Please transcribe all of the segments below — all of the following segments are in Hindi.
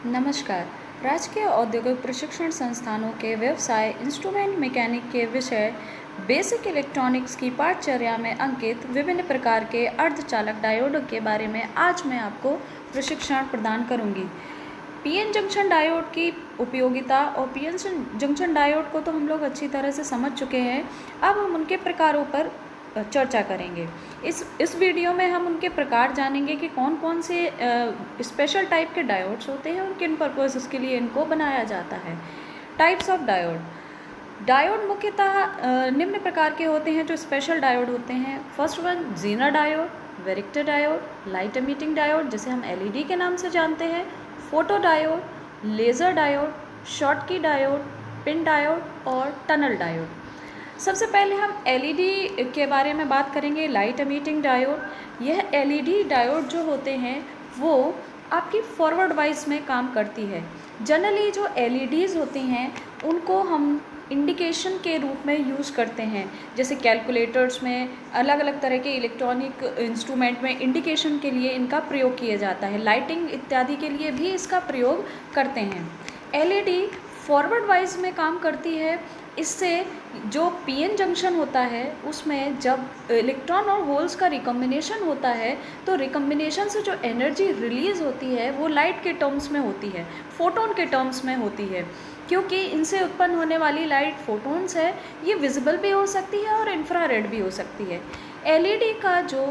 नमस्कार। राजकीय औद्योगिक प्रशिक्षण संस्थानों के व्यवसाय इंस्ट्रूमेंट मैकेनिक के विषय बेसिक इलेक्ट्रॉनिक्स की पाठचर्या में अंकित विभिन्न प्रकार के अर्धचालक डायोडों के बारे में आज मैं आपको प्रशिक्षण प्रदान करूंगी। पीएन जंक्शन डायोड की उपयोगिता और पीएन जंक्शन डायोड को तो हम लोग अच्छी तरह से समझ चुके हैं। अब हम उनके प्रकारों पर चर्चा करेंगे। इस वीडियो में हम उनके प्रकार जानेंगे कि कौन कौन से स्पेशल टाइप के डायोड्स होते हैं और किन पर्पसेस के लिए इनको बनाया जाता है। टाइप्स ऑफ डायोड मुख्यतः निम्न प्रकार के होते हैं जो स्पेशल डायोड होते हैं। First one zener diode, varactor diode, light emitting diode जिसे हम एलईडी के नाम से जानते हैं, photo diode, laser diode, Schottky diode, pin diode और टनल डायोड। सबसे पहले हम एलईडी के बारे में बात करेंगे। लाइट एमिटिंग डायोड, यह एलईडी डायोड जो होते हैं वो आपकी फॉरवर्ड वाइज में काम करती है। जनरली जो एलईडीज़ होती हैं उनको हम इंडिकेशन के रूप में यूज़ करते हैं, जैसे कैलकुलेटर्स में, अलग अलग तरह के इलेक्ट्रॉनिक इंस्ट्रूमेंट में इंडिकेशन के लिए इनका प्रयोग किया जाता है। लाइटिंग इत्यादि के लिए भी इसका प्रयोग करते हैं। एलईडी फॉरवर्ड वाइज में काम करती है। इससे जो पीएन जंक्शन होता है उसमें जब इलेक्ट्रॉन और होल्स का रिकम्बिनेशन होता है तो रिकम्बिनेशन से जो एनर्जी रिलीज़ होती है वो लाइट के टर्म्स में होती है, फोटोन के टर्म्स में होती है। क्योंकि इनसे उत्पन्न होने वाली लाइट फोटोन्स है, ये विजिबल भी हो सकती है और इंफ्रारेड भी हो सकती है। एलईडी का जो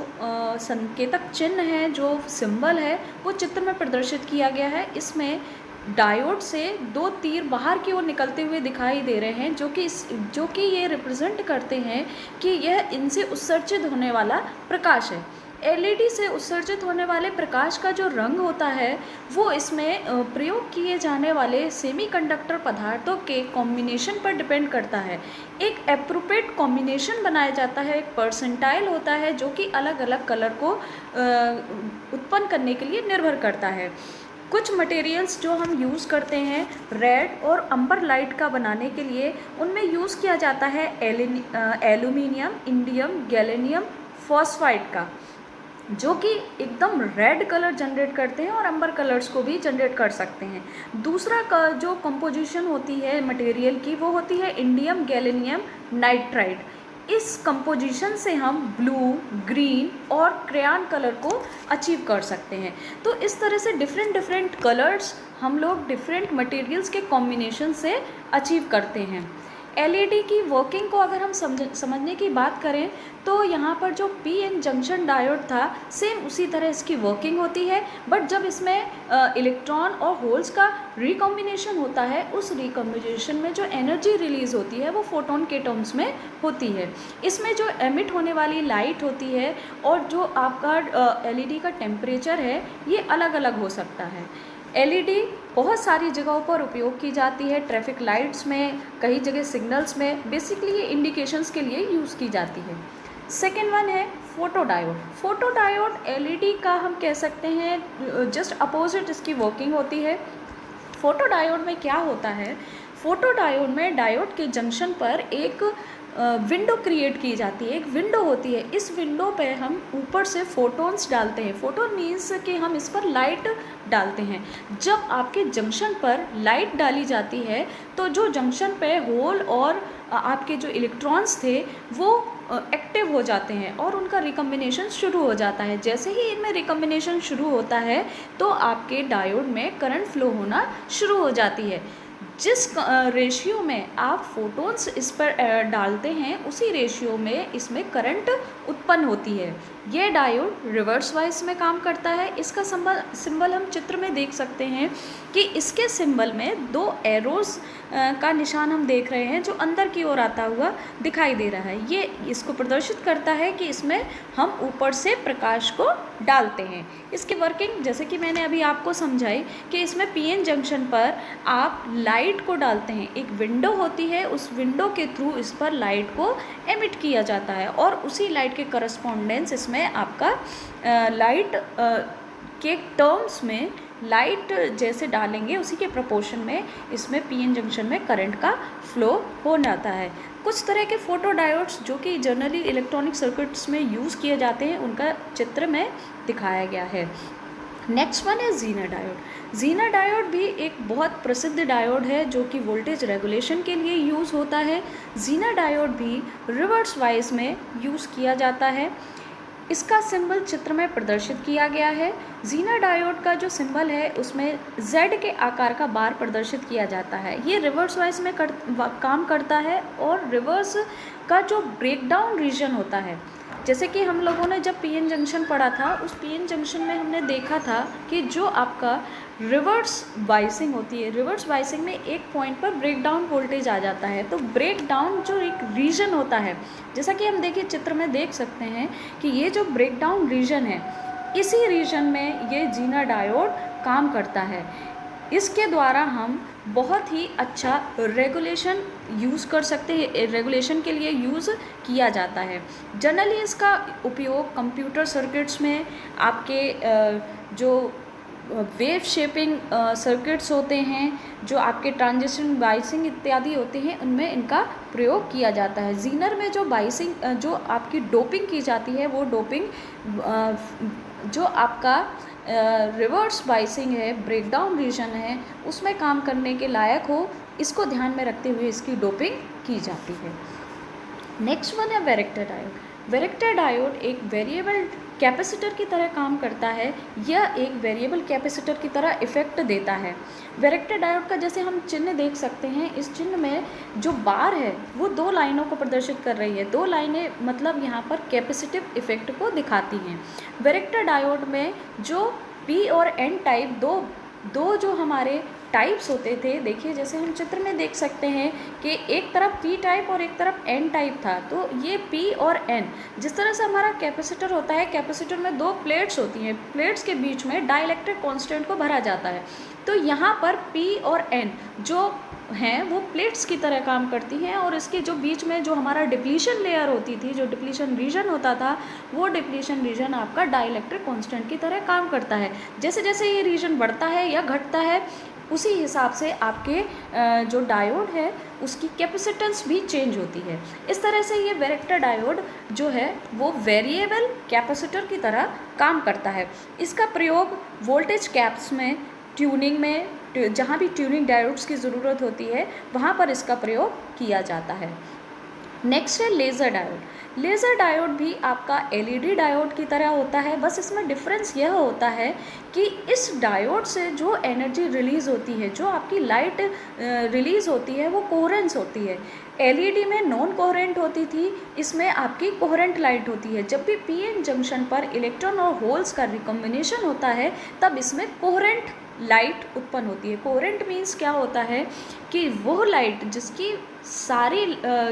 संकेतक चिन्ह है, जो सिंबल है, वो चित्र में प्रदर्शित किया गया है। इसमें डायोड से दो तीर बाहर की ओर निकलते हुए दिखाई दे रहे हैं जो कि ये रिप्रेजेंट करते हैं कि यह इनसे उत्सर्जित होने वाला प्रकाश है। एलईडी से उत्सर्जित होने वाले प्रकाश का जो रंग होता है वो इसमें प्रयोग किए जाने वाले सेमीकंडक्टर पदार्थों के कॉम्बिनेशन पर डिपेंड करता है। एक एप्रोप्रिएट कॉम्बिनेशन बनाया जाता है, एक परसेंटाइल होता है जो कि अलग अलग कलर को उत्पन्न करने के लिए निर्भर करता है। कुछ मटेरियल्स जो हम यूज़ करते हैं रेड और अंबर लाइट का बनाने के लिए, उनमें यूज़ किया जाता है एल्यूमिनियम, इंडियम, गैलेनियम फॉस्फाइड का, जो कि एकदम रेड कलर जनरेट करते हैं और अंबर कलर्स को भी जनरेट कर सकते हैं। दूसरा का जो कंपोजिशन होती है मटेरियल की वो होती है इंडियम गैलेनियम नाइट्राइड। इस कंपोजिशन से हम ब्लू, ग्रीन और क्रेयॉन कलर को अचीव कर सकते हैं। तो इस तरह से डिफरेंट कलर्स हम लोग डिफरेंट मटेरियल्स के कॉम्बिनेशन से अचीव करते हैं। एलईडी की वर्किंग को अगर हम समझने की बात करें तो यहाँ पर जो पीएन जंक्शन डायोड था सेम उसी तरह इसकी वर्किंग होती है, बट जब इसमें इलेक्ट्रॉन और होल्स का रिकॉम्बिनेशन होता है, उस रिकॉम्बिनेशन में जो एनर्जी रिलीज़ होती है वो फोटोन के टर्म्स में होती है। इसमें जो एमिट होने वाली लाइट होती है और जो आपका एलईडी का टेम्परेचर है ये अलग अलग हो सकता है। एलईडी बहुत सारी जगहों पर उपयोग की जाती है, ट्रैफिक लाइट्स में, कई जगह सिग्नल्स में, बेसिकली ये इंडिकेशंस के लिए यूज़ की जाती है। सेकेंड वन है photo diode. Photo diode LED का हम कह सकते हैं जस्ट अपोजिट इसकी वर्किंग होती है। फोटो डायोड में क्या होता है, फोटो डायोड में डायोड के जंक्शन पर एक विंडो क्रिएट की जाती है, एक विंडो होती है। इस विंडो पे हम ऊपर से फोटोन्स डालते हैं। फोटोन मीन्स कि हम इस पर लाइट डालते हैं। जब आपके जंक्शन पर लाइट डाली जाती है तो जो जंक्शन पे होल और आपके जो इलेक्ट्रॉन्स थे वो एक्टिव हो जाते हैं और उनका रिकम्बिनेशन शुरू हो जाता है। जैसे ही इनमें रिकम्बिनेशन शुरू होता है तो आपके डायोड में करंट फ्लो होना शुरू हो जाती है। जिस रेशियो में आप फोटोन्स इस पर डालते हैं उसी रेशियो में इसमें करंट उत्पन्न होती है। ये डायोड रिवर्स वाइज में काम करता है। इसका सिंबल हम चित्र में देख सकते हैं कि इसके सिंबल में दो एरोस का निशान हम देख रहे हैं जो अंदर की ओर आता हुआ दिखाई दे रहा है। ये इसको प्रदर्शित करता है कि इसमें हम ऊपर से प्रकाश को डालते हैं। इसकी वर्किंग जैसे कि मैंने अभी आपको समझाई कि इसमें पीएन जंक्शन पर आप लाइट को डालते हैं, एक विंडो होती है, उस विंडो के थ्रू इस पर लाइट को एमिट किया जाता है और उसी लाइट के करस्पॉन्डेंस इसमें आपका लाइट के टर्म्स में लाइट जैसे डालेंगे उसी के प्रोपोर्शन में इसमें पीएन जंक्शन में करंट का फ्लो हो जाता है। कुछ तरह के फोटो डायोड्स जो कि जनरली इलेक्ट्रॉनिक सर्किट्स में यूज़ किए जाते हैं उनका चित्र में दिखाया गया है। नेक्स्ट वन है ज़ीनर डायोड। ज़ीनर डायोड भी एक बहुत प्रसिद्ध डायोड है जो कि वोल्टेज रेगुलेशन के लिए यूज़ होता है। ज़ीनर डायोड भी रिवर्स वाइज में यूज़ किया जाता है। इसका सिंबल चित्र में प्रदर्शित किया गया है। ज़ीनर डायोड का जो सिंबल है उसमें Z के आकार का बार प्रदर्शित किया जाता है। ये रिवर्स वाइज में काम करता है और रिवर्स का जो ब्रेकडाउन रीजन होता है, जैसे कि हम लोगों ने जब पीएन जंक्शन पढ़ा था, उस पीएन जंक्शन में हमने देखा था कि जो आपका रिवर्स बाइसिंग होती है, रिवर्स बाइसिंग में एक पॉइंट पर ब्रेकडाउन वोल्टेज आ जाता है। तो ब्रेकडाउन जो एक रीजन होता है, जैसा कि हम देखिए चित्र में देख सकते हैं कि ये जो ब्रेकडाउन रीजन है, इसी रीजन में ये ज़ीनर डायोड काम करता है। इसके द्वारा हम बहुत ही अच्छा रेगुलेशन यूज़ कर सकते हैं, रेगुलेशन के लिए यूज़ किया जाता है। जनरली इसका उपयोग कंप्यूटर सर्किट्स में, आपके जो वेव शेपिंग सर्किट्स होते हैं, जो आपके ट्रांजिशन बाइसिंग इत्यादि होते हैं, उनमें इनका प्रयोग किया जाता है। ज़ीनर में जो बाइसिंग, जो आपकी डोपिंग की जाती है, वो डोपिंग जो आपका रिवर्स बाइसिंग है, ब्रेकडाउन रीजन है, उसमें काम करने के लायक हो, इसको ध्यान में रखते हुए इसकी डोपिंग की जाती है। नेक्स्ट वन है वैरेक्टर डायोड। वैरेक्टर डायोड एक वेरिएबल कैपेसिटर की तरह काम करता है। यह एक वेरिएबल कैपेसिटर की तरह इफेक्ट देता है। वैरेक्टर डायोड का जैसे हम चिन्ह देख सकते हैं, इस चिन्ह में जो बार है वो दो लाइनों को प्रदर्शित कर रही है। दो लाइनें मतलब यहाँ पर कैपेसिटिव इफेक्ट को दिखाती हैं। वैरेक्टर डायोड में जो पी और एन टाइप दो जो हमारे टाइप्स होते थे, देखिए जैसे हम चित्र में देख सकते हैं कि एक तरफ पी टाइप और एक तरफ एन टाइप था। तो ये पी और एन, जिस तरह से हमारा कैपेसिटर होता है, कैपेसिटर में दो प्लेट्स होती हैं, प्लेट्स के बीच में डाइलेक्ट्रिक कांस्टेंट को भरा जाता है। तो यहाँ पर पी और एन जो हैं वो प्लेट्स की तरह काम करती हैं, और इसके जो बीच में जो हमारा डिप्लीशन लेयर होती थी, जो डिप्लीशन रीजन होता था, वो डिप्लीशन रीजन आपका डाइलेक्ट्रिक कांस्टेंट की तरह काम करता है। जैसे जैसे ये रीजन बढ़ता है या घटता है, उसी हिसाब से आपके जो डायोड है उसकी कैपेसिटेंस भी चेंज होती है। इस तरह से ये वैरेक्टर डायोड जो है वो वेरिएबल कैपेसिटर की तरह काम करता है। इसका प्रयोग वोल्टेज कैप्स में, ट्यूनिंग में, जहाँ भी ट्यूनिंग डायोड्स की ज़रूरत होती है वहाँ पर इसका प्रयोग किया जाता है। नेक्स्ट है लेज़र डायोड। लेज़र डायोड भी आपका एलईडी डायोड की तरह होता है, बस इसमें डिफरेंस यह होता है कि इस डायोड से जो एनर्जी रिलीज़ होती है, जो आपकी लाइट रिलीज़ होती है, वो कोहेरेंस होती है। एलईडी में नॉन कोहेरेंट होती थी, इसमें आपकी कोहेरेंट लाइट होती है। जब भी पीएन जंक्शन पर इलेक्ट्रॉन और होल्स का रिकॉम्बिनेशन होता है, तब इसमें कोहेरेंट लाइट उत्पन्न होती है। कोहेरेंट मीन्स क्या होता है कि वो लाइट जिसकी सारी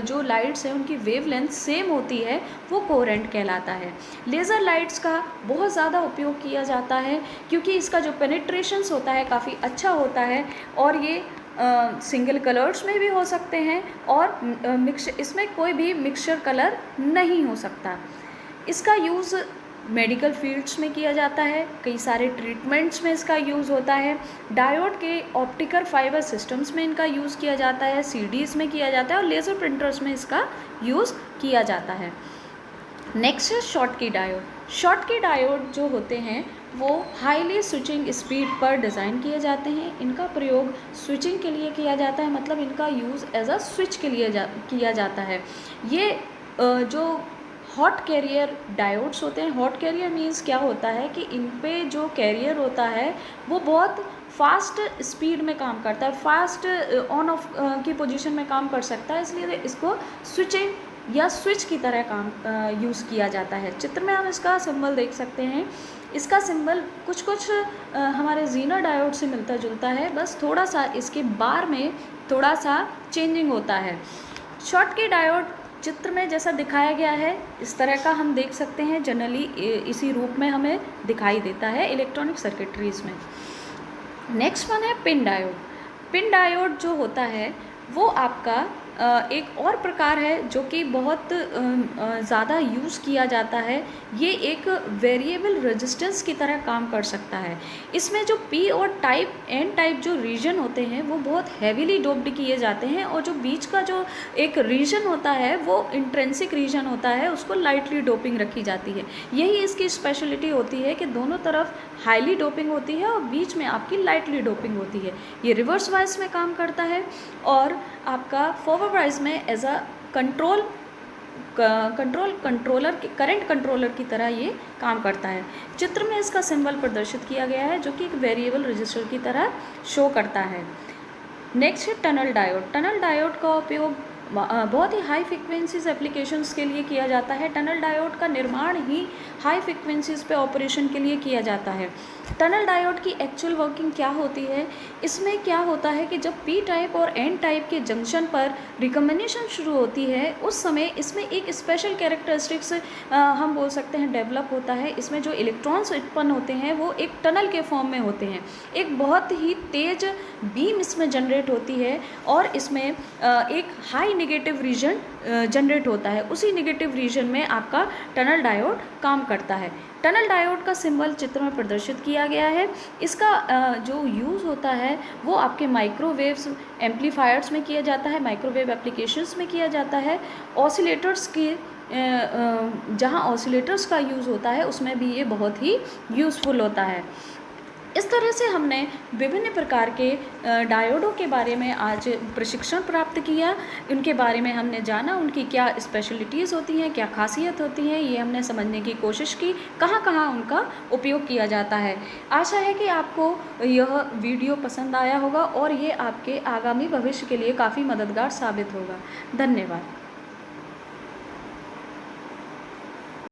जो लाइट्स हैं उनकी वेवलेंथ सेम होती है, वो कोहेरेंट कहलाता है। लेज़र लाइट्स का बहुत ज़्यादा उपयोग किया जाता है क्योंकि इसका जो पेनिट्रेशंस होता है काफ़ी अच्छा होता है, और ये सिंगल कलर्स में भी हो सकते हैं, और इसमें कोई भी मिक्सचर कलर नहीं हो सकता। इसका यूज़ मेडिकल फील्ड्स में किया जाता है, कई सारे ट्रीटमेंट्स में इसका यूज़ होता है। डायोड के ऑप्टिकल फाइबर सिस्टम्स में इनका यूज़ किया जाता है, सीडीज़ में किया जाता है, और लेज़र प्रिंटर्स में इसका यूज़ किया जाता है। नेक्स्ट है शॉटकी डायोड। शॉटकी डायोड जो होते हैं वो हाईली स्विचिंग स्पीड पर डिज़ाइन किए जाते हैं। इनका प्रयोग स्विचिंग के लिए किया जाता है, मतलब इनका यूज़ एज अ स्विच के लिए किया जाता है। ये जो हॉट कैरियर डायोड्स होते हैं, हॉट कैरियर मीन्स क्या होता है कि इन पे जो कैरियर होता है वो बहुत फास्ट स्पीड में काम करता है, फास्ट ऑन ऑफ की पोजीशन में काम कर सकता है, इसलिए इसको स्विचिंग या स्विच की तरह काम यूज़ किया जाता है। चित्र में हम इसका सिंबल देख सकते हैं। इसका सिंबल कुछ हमारे ज़ीनर डायोड से मिलता जुलता है, बस थोड़ा सा इसके बार में थोड़ा सा चेंजिंग होता है। शॉटकी डायोड चित्र में जैसा दिखाया गया है इस तरह का हम देख सकते हैं, जनरली इसी रूप में हमें दिखाई देता है इलेक्ट्रॉनिक सर्किटरीज में। नेक्स्ट वन है पिन डायोड। पिन डायोड जो होता है वो आपका एक और प्रकार है जो कि बहुत ज़्यादा यूज़ किया जाता है। ये एक वेरिएबल रेजिस्टेंस की तरह काम कर सकता है। इसमें जो पी और एन टाइप जो रीजन होते हैं वो बहुत हैवीली डोप्ड किए जाते हैं, और जो बीच का जो एक रीजन होता है वो इंट्रिंसिक रीजन होता है, उसको लाइटली डोपिंग रखी जाती है। यही इसकी स्पेशलिटी होती है कि दोनों तरफ हाईली डोपिंग होती है और बीच में आपकी लाइटली डोपिंग होती है। ये रिवर्स वाइज में काम करता है और आपका फॉरवर्ड वाइज में as a controller current controller की तरह ये काम करता है। चित्र में इसका सिंबल प्रदर्शित किया गया है जो कि एक वेरिएबल रजिस्टर की तरह शो करता है। नेक्स्ट है टनल डायोड। टनल डायोड का उपयोग बहुत ही हाई फ्रिक्वेंसीज एप्लीकेशंस के लिए किया जाता है। टनल डायोड का निर्माण ही हाई फ्रिक्वेंसीज पे ऑपरेशन के लिए किया जाता है। टनल डायोड की एक्चुअल वर्किंग क्या होती है? इसमें क्या होता है कि जब पी टाइप और एन टाइप के जंक्शन पर रिकम्बिनेशन शुरू होती है उस समय इसमें एक स्पेशल कैरेक्टरिस्टिक्स हम बोल सकते हैं डेवलप होता है। इसमें जो इलेक्ट्रॉन्स उत्पन्न होते हैं वो एक टनल के फॉर्म में होते हैं। एक बहुत ही तेज बीम इसमें जनरेट होती है और इसमें एक हाई नेगेटिव रीजन जनरेट होता है। उसी नेगेटिव रीजन में आपका टनल डायोड काम करता है। टनल डायोड का सिंबल चित्र में प्रदर्शित किया गया है। इसका जो यूज़ होता है वो आपके माइक्रोवेव्स एम्पलीफायर्स में किया जाता है, माइक्रोवेव एप्लीकेशंस में किया जाता है। ऑसिलेटर्स की जहाँ ऑसिलेटर्स का यूज़ होता है उसमें भी ये बहुत ही यूज़फुल होता है। इस तरह से हमने विभिन्न प्रकार के डायोडों के बारे में आज प्रशिक्षण प्राप्त किया। उनके बारे में हमने जाना, उनकी क्या स्पेशलिटीज़ होती हैं, क्या खासियत होती हैं, ये हमने समझने की कोशिश की, कहाँ कहाँ उनका उपयोग किया जाता है। आशा है कि आपको यह वीडियो पसंद आया होगा और ये आपके आगामी भविष्य के लिए काफ़ी मददगार साबित होगा। धन्यवाद।